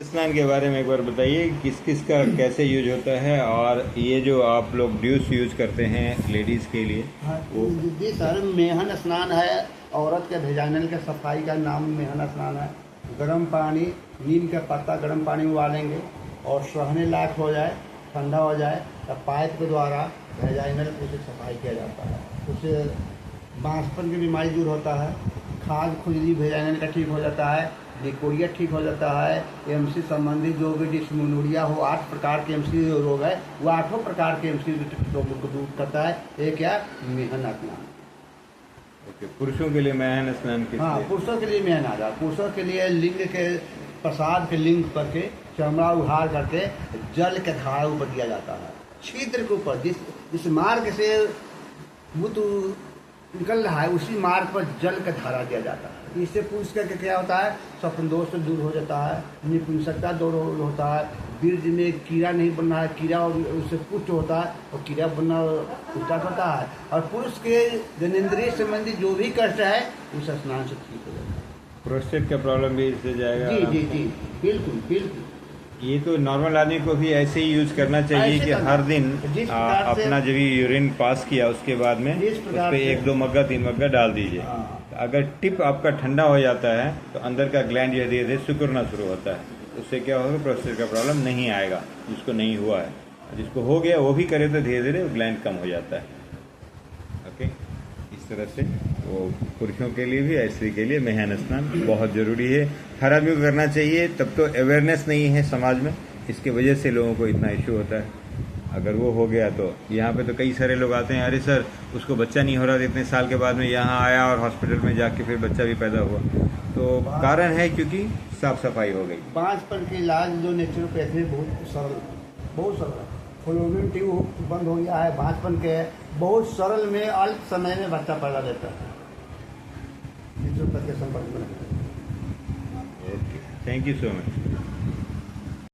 स्नान के बारे में एक बार बताइए, किस किस का कैसे यूज होता है, और ये जो आप लोग ड्यूस यूज करते हैं लेडीज़ के लिए हाँ वो। जी सर, मेहन स्नान है। औरत के भेजानल के सफाई का नाम मेहन स्नान है। गर्म पानी, नीम का पत्ता गर्म पानी में उबालेंगे और सहने लायक हो जाए, ठंडा हो जाए, तब पाइप के द्वारा भेजाइनल उसे सफाई किया जाता है। उससे बांसपन की बीमारी दूर होता है, खाज खुजली भेजाइनल का ठीक हो जाता है, डिकोरिया ठीक हो जाता है। एमसी संबंधी जो भी डिस्मोनोरिया हो, 8 प्रकार के एमसी रोग है, वो 8 प्रकार के एमसी रोगों को दूर करता है। एक क्या मेहन स्नान। ओके, पुरुषों के लिए मैन स्नान किस हाँ, लिए? पुरुषों के लिए मेहन आधा, पुरुषों के लिए लिंग के प्रसाद के लिंग करके चमड़ा उघाड़ करके जल के धारा ऊपर दिया जाता है, छिद्र के ऊपर। जिस मार्ग से मूत्र निकल रहा है उसी मार्ग पर जल का धारा दिया जाता है। इससे पुरुष का क्या होता है, स्वप्न दोष से दूर हो जाता है, निपुंसकता दूर होता है, बीर्ज में कीड़ा नहीं बनना है, कीड़ा उससे पुष्ट होता है और कीड़ा बनना स्टार्ट होता है। और पुरुष के जनेंद्रिय संबंधी जो भी कष्ट है उस स्नान से ठीक हो जाता है। प्रोस्टेट का प्रॉब्लम भी इससे जाएगा जी आराम जी से? जी, बिल्कुल बिल्कुल। ये तो नॉर्मल आदमी को भी ऐसे ही यूज करना चाहिए ऐसे कि करना। हर दिन जिस प्रकार से अपना जब भी यूरिन पास किया उसके बाद में जिस उस प्रकार पर से 1-2 मग्गा 3 मग्गा डाल दीजिए। हाँ। अगर टिप आपका ठंडा हो जाता है तो अंदर का ग्लैंड धीरे धीरे सिकुड़ना शुरू होता है, उससे क्या होगा, प्रोस्टेट का प्रॉब्लम नहीं आएगा जिसको नहीं हुआ है। जिसको हो गया वो भी करे तो धीरे धीरे ग्लैंड कम हो जाता है। ओके, इस तरह से वो पुरुषों के लिए भी स्त्री के लिए मेहन स्नान बहुत ज़रूरी है, हर आदमी को करना चाहिए। तब तो अवेयरनेस नहीं है समाज में, इसके वजह से लोगों को इतना इशू होता है। अगर वो हो गया तो यहाँ पे तो कई सारे लोग आते हैं, अरे सर उसको बच्चा नहीं हो रहा था, इतने साल के बाद में यहाँ आया और हॉस्पिटल में जाके फिर बच्चा भी पैदा हुआ। तो कारण है क्योंकि साफ सफाई हो गई। बांझपन के इलाज जो नेचुरोपैथी बहुत सरल, बहुत सरल। फ्लोबिन ट्यूब बंद हो गया है, बांझपन के बहुत सरल में अल्प समय में बच्चा पैदा देता है नेचुरोपैथी के संपर्क में। Okay, thank you so much.